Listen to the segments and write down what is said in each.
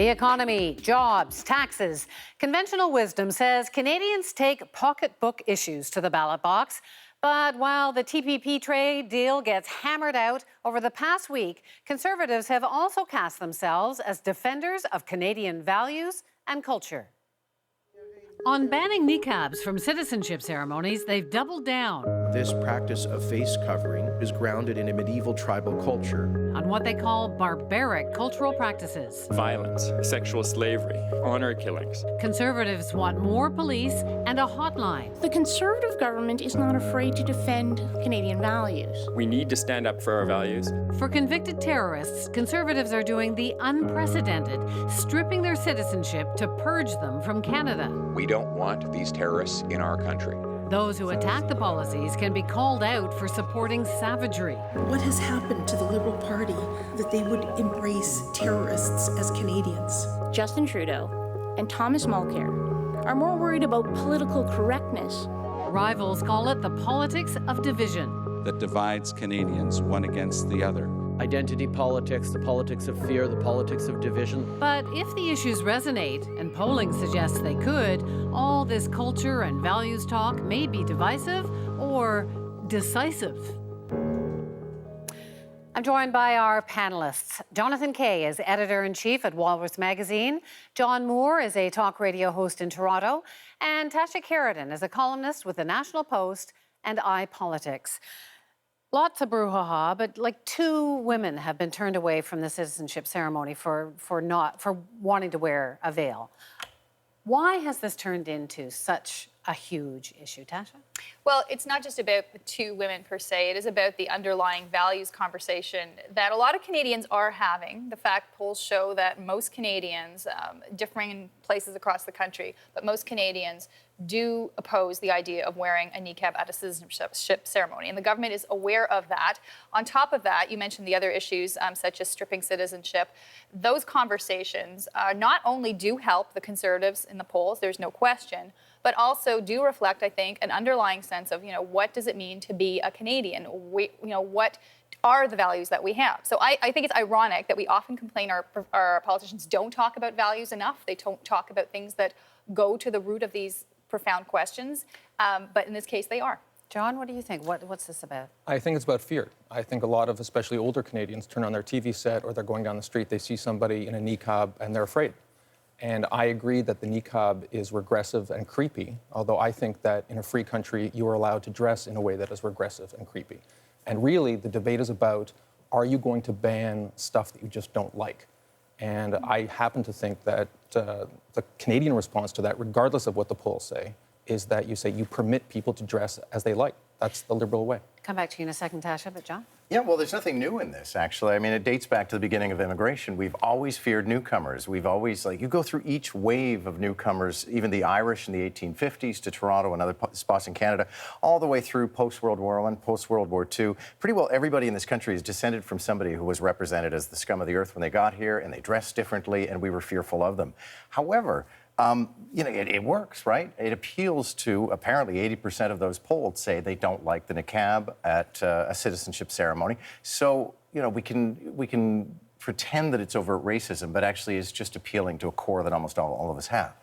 The economy, jobs, taxes. Conventional wisdom says Canadians take pocketbook issues to the ballot box. But while the TPP trade deal gets hammered out over the past week, Conservatives have also cast themselves as defenders of Canadian values and culture. On banning niqabs from citizenship ceremonies, they've doubled down. This practice of face covering is grounded in a medieval tribal culture. On what they call barbaric cultural practices. Violence, sexual slavery, honor killings. Conservatives want more police and a hotline. The Conservative government is not afraid to defend Canadian values. We need to stand up for our values. For convicted terrorists, Conservatives are doing the unprecedented, stripping their citizenship to purge them from Canada. We don't want these terrorists in our country. Those who attack the policies can be called out for supporting savagery. What has happened to the Liberal Party that they would embrace terrorists as Canadians? Justin Trudeau and Thomas Mulcair are more worried about political correctness. Rivals call it the politics of division. That divides Canadians one against the other. Identity politics, the politics of fear, the politics of division. But if the issues resonate, and polling suggests they could, all this culture and values talk may be divisive or decisive. I'm joined by our panelists. Jonathan Kay is editor-in-chief at Walrus Magazine. John Moore is a talk radio host in Toronto. And Tasha Keridan is a columnist with the National Post and iPolitics. Lots of brouhaha, but like 2 women have been turned away from the citizenship ceremony for wanting to wear a veil. Why has this turned into such a huge issue, Tasha? Well, it's not just about the 2 women per se. It is about the underlying values conversation that a lot of Canadians are having. The fact polls show that most Canadians, differing in places across the country, but most Canadians do oppose the idea of wearing a niqab at a citizenship ceremony, and the government is aware of that. On top of that, you mentioned the other issues such as stripping citizenship. Those conversations not only do help the Conservatives in the polls, there's no question, but also do reflect, I think, an underlying sense of, what does it mean to be a Canadian? What are the values that we have? So I think it's ironic that we often complain our politicians don't talk about values enough. They don't talk about things that go to the root of these profound questions, but in this case, they are. John, what do you think? What's this about? I think it's about fear. I think a lot of, especially older Canadians, turn on their TV set or they're going down the street, they see somebody in a niqab and they're afraid. And I agree that the niqab is regressive and creepy, although I think that in a free country, you are allowed to dress in a way that is regressive and creepy. And really, the debate is about, are you going to ban stuff that you just don't like? And I happen to think that the Canadian response to that, regardless of what the polls say, is that you permit people to dress as they like. That's the Liberal way. Come back to you in a second, Tasha, but John? Yeah, well, there's nothing new in this, actually. I mean, it dates back to the beginning of immigration. We've always feared newcomers. We've always, you go through each wave of newcomers, even the Irish in the 1850s to Toronto and other spots in Canada, all the way through post-World War I, post-World War II. Pretty well everybody in this country is descended from somebody who was represented as the scum of the earth when they got here, and they dressed differently, and we were fearful of them. However, it works, right? It appeals to, apparently 80% of those polled say they don't like the niqab at a citizenship ceremony. So, we can pretend that it's overt racism, but actually it's just appealing to a core that almost all of us have.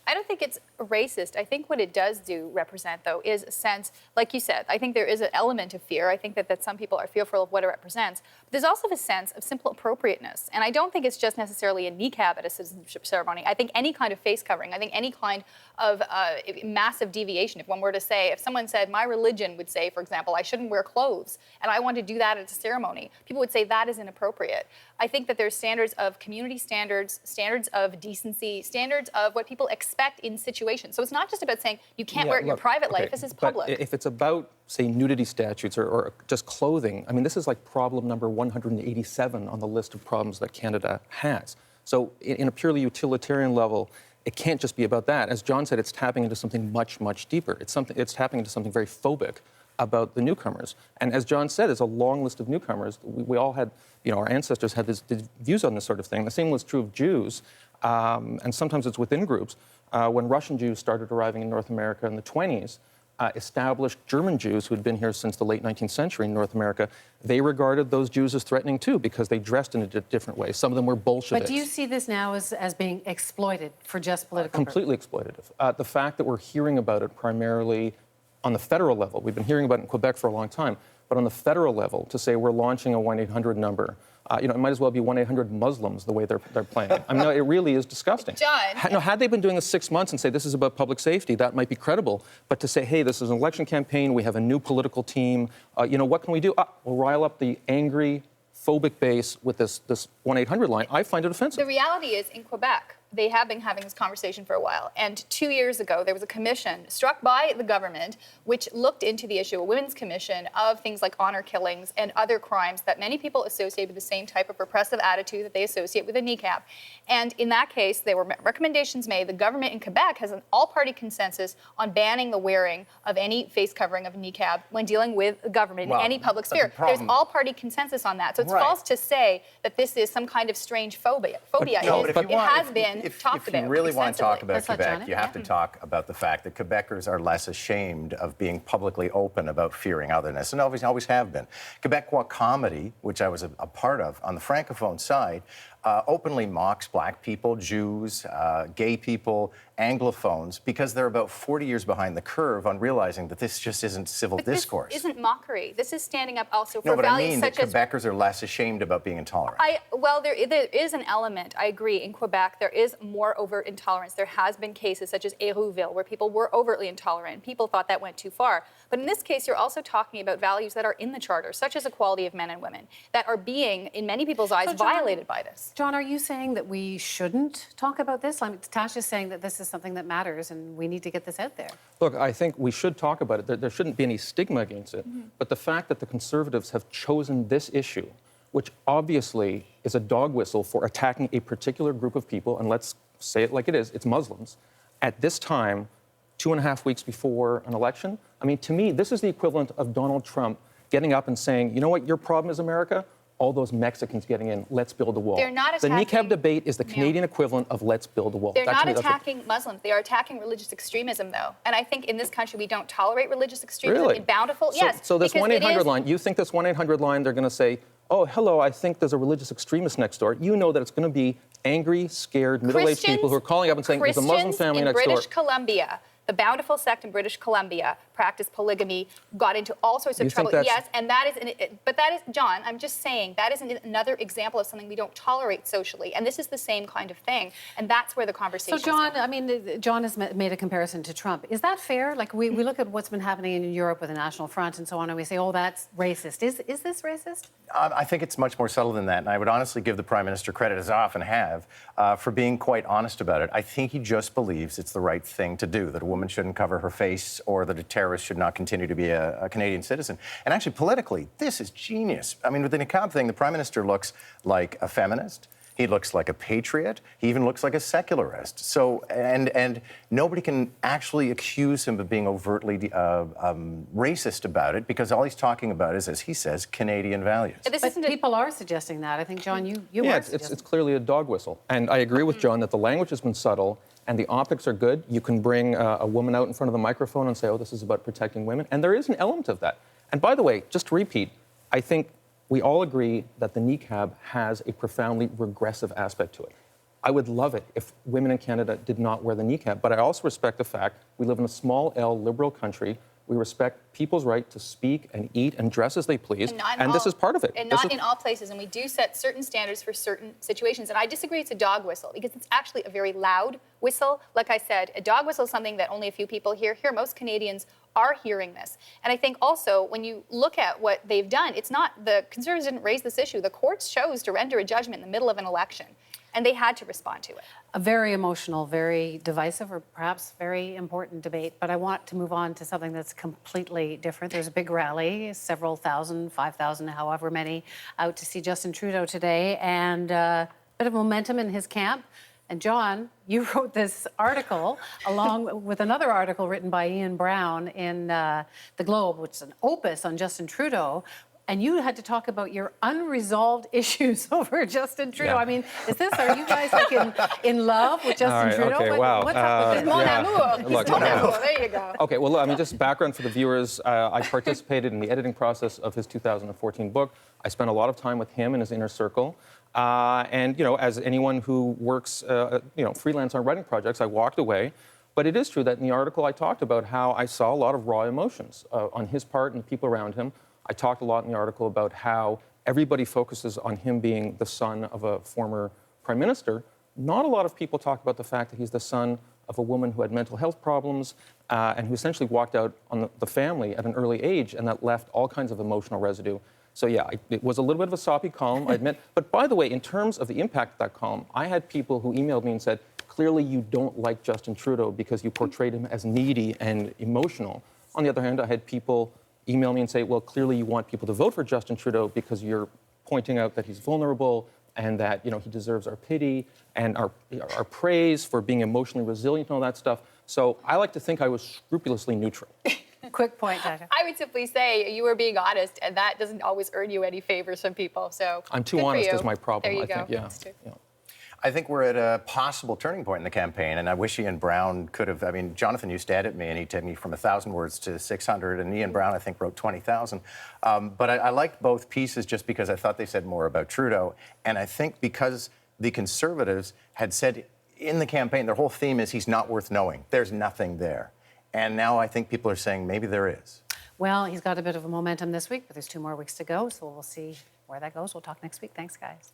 I don't think it's racist. I think what it does represent, though, is a sense, like you said, I think there is an element of fear. I think that some people are fearful of what it represents. But there's also a sense of simple appropriateness. And I don't think it's just necessarily a niqab at a citizenship ceremony. I think any kind of face covering, I think any kind of massive deviation, if one were to say, if someone said, my religion would say, for example, I shouldn't wear clothes, and I want to do that at a ceremony, people would say that is inappropriate. I think that there's standards of community standards, standards of decency, standards of what people expect in situations. So it's not just about saying you can't wear it in your private life, this is public. But if it's about, say, nudity statutes or just clothing, I mean, this is like problem number 187 on the list of problems that Canada has. So in a purely utilitarian level, it can't just be about that. As John said, it's tapping into something much, much deeper. It's tapping into something very phobic about the newcomers. And as John said, it's a long list of newcomers. We all had, our ancestors had these views on this sort of thing. The same was true of Jews, and sometimes it's within groups. When Russian Jews started arriving in North America in the 1920s, established German Jews who had been here since the late 19th century in North America, they regarded those Jews as threatening too because they dressed in a different way. Some of them were Bolsheviks. But do you see this now as being exploited for just political completely exploitative. The fact that we're hearing about it primarily on the federal level, we've been hearing about it in Quebec for a long time, but on the federal level, to say we're launching a 1-800 number, it might as well be 1-800 Muslims the way they're playing it. I mean, it really is disgusting. John. Had they been doing this 6 months and say this is about public safety, that might be credible. But to say, hey, this is an election campaign, we have a new political team, what can we do? We'll rile up the angry, phobic base with this 1-800 line. I find it offensive. The reality is, in Quebec, they have been having this conversation for a while. And 2 years ago, there was a commission struck by the government which looked into the issue, a women's commission, of things like honor killings and other crimes that many people associate with the same type of repressive attitude that they associate with a niqab. And in that case, there were recommendations made. The government in Quebec has an all-party consensus on banning the wearing of any face covering of a niqab when dealing with the government in any public sphere. There's all-party consensus on that. So it's false to say that this is some kind of strange phobia. It has been talked about. If you really want to talk about Let's let John Quebec, in. you have to talk about the fact that Quebecers are less ashamed of being publicly open about fearing otherness, and always have been. Quebecois comedy, which I was a part of on the Francophone side, openly mocks black people, Jews, gay people, Anglophones, because they're about 40 years behind the curve on realizing that this just isn't civil discourse. This isn't mockery. This is standing up also for but values I mean such that as... Quebecers are less ashamed about being intolerant. There is an element, I agree, in Quebec there is more overt intolerance. There has been cases such as Hérouville where people were overtly intolerant. People thought that went too far. But in this case, you're also talking about values that are in the Charter, such as equality of men and women, that are being, in many people's eyes, violated by this. John, are you saying that we shouldn't talk about this? I mean, Tasha's saying that this is something that matters and we need to get this out there. Look, I think we should talk about it. There shouldn't be any stigma against it. But the fact that the Conservatives have chosen this issue, which obviously is a dog whistle for attacking a particular group of people, and let's say it like it is, it's Muslims, at this time, 2.5 weeks before an election, I mean, to me, this is the equivalent of Donald Trump getting up and saying, you know what your problem is, America? All those Mexicans getting in, let's build a wall. They're not the attacking... niqab debate is the Canadian equivalent of let's build a wall. They're not attacking Muslims. They are attacking religious extremism, though. And I think in this country, we don't tolerate religious extremism. Really? In Bountiful, yes. So this 1-800 line, you think this 1-800 line, they're going to say, oh, hello, I think there's a religious extremist next door. You know that it's going to be angry, scared, middle-aged people who are calling up and saying, there's a Muslim family next door. British Columbia, the Bountiful sect in British Columbia, practiced polygamy, got into all sorts of trouble. Yes, and that is, John, I'm just saying, that is another example of something we don't tolerate socially. And this is the same kind of thing. And that's where the conversation is. So, John, I mean, John has made a comparison to Trump. Is that fair? Like, we look at what's been happening in Europe with the National Front and so on, and we say, oh, that's racist. Is this racist? I think it's much more subtle than that, and I would honestly give the Prime Minister credit, as I often have, for being quite honest about it. I think he just believes it's the right thing to do, that a woman shouldn't cover her face or that a terrorist should not continue to be a Canadian citizen. And actually, politically, this is genius. I mean, with the niqab thing, the Prime Minister looks like a feminist. He looks like a patriot. He even looks like a secularist. So, and nobody can actually accuse him of being overtly racist about it, because all he's talking about is, as he says, Canadian values. But people are suggesting that. I think, John, you yeah, are it's clearly a dog whistle. And I agree with John that the language has been subtle and the optics are good. You can bring a woman out in front of the microphone and say, oh, this is about protecting women. And there is an element of that. And by the way, just to repeat, I think we all agree that the niqab has a profoundly regressive aspect to it. I would love it if women in Canada did not wear the niqab, but I also respect the fact we live in a small L liberal country. We respect people's right to speak and eat and dress as they please, and this is part of it. And not in all places, and we do set certain standards for certain situations. And I disagree it's a dog whistle, because it's actually a very loud whistle. Like I said, a dog whistle is something that only a few people hear. Here, most Canadians are hearing this. And I think also, when you look at what they've done, it's not, the Conservatives didn't raise this issue. The courts chose to render a judgment in the middle of an election, and they had to respond to it. A very emotional, very divisive, or perhaps very important debate, but I want to move on to something that's completely different. There's a big rally, several thousand, 5,000, however many, out to see Justin Trudeau today, and a bit of momentum in his camp. And John, you wrote this article along with another article written by Ian Brown in The Globe, which is an opus on Justin Trudeau. and you had to talk about your unresolved issues over Justin Trudeau. Yeah. I mean, are you guys like in love with Justin All right, Trudeau? okay, wow. What's up with this? Mon amour. Look, Mon amour. There you go. Okay, well, I mean, just background for the viewers. I participated in the editing process of his 2014 book. I spent a lot of time with him and his inner circle. And, you know, as anyone who works, freelance on writing projects, I walked away. But it is true that in the article I talked about how I saw a lot of raw emotions on his part and the people around him. I talked a lot in the article about how everybody focuses on him being the son of a former prime minister. Not a lot of people talk about the fact that he's the son of a woman who had mental health problems and who essentially walked out on the family at an early age, and that left all kinds of emotional residue. So yeah, it was a little bit of a soppy column, I admit. But by the way, in terms of the impact of that column, I had people who emailed me and said, clearly you don't like Justin Trudeau because you portrayed him as needy and emotional. On the other hand, I had people email me and say, well, clearly you want people to vote for Justin Trudeau because you're pointing out that he's vulnerable and that, you know, he deserves our pity and our praise for being emotionally resilient and all that stuff. So I like to think I was scrupulously neutral. Quick point, Tasha. I would simply say you were being honest, and that doesn't always earn you any favors from people. So I'm too good for honest you. is my problem, There you I think. go. Yeah. Yeah. I think we're at a possible turning point in the campaign, and I wish Ian Brown could have. I mean, Jonathan used to edit me, and he'd take me from 1,000 words to 600, and Ian Brown, I think, wrote 20,000. But I liked both pieces just because I thought they said more about Trudeau, and I think because the Conservatives had said in the campaign, their whole theme is he's not worth knowing. There's nothing there. And now I think people are saying maybe there is. Well, he's got a bit of a momentum this week, but there's 2 more weeks to go, so we'll see where that goes. We'll talk next week. Thanks, guys.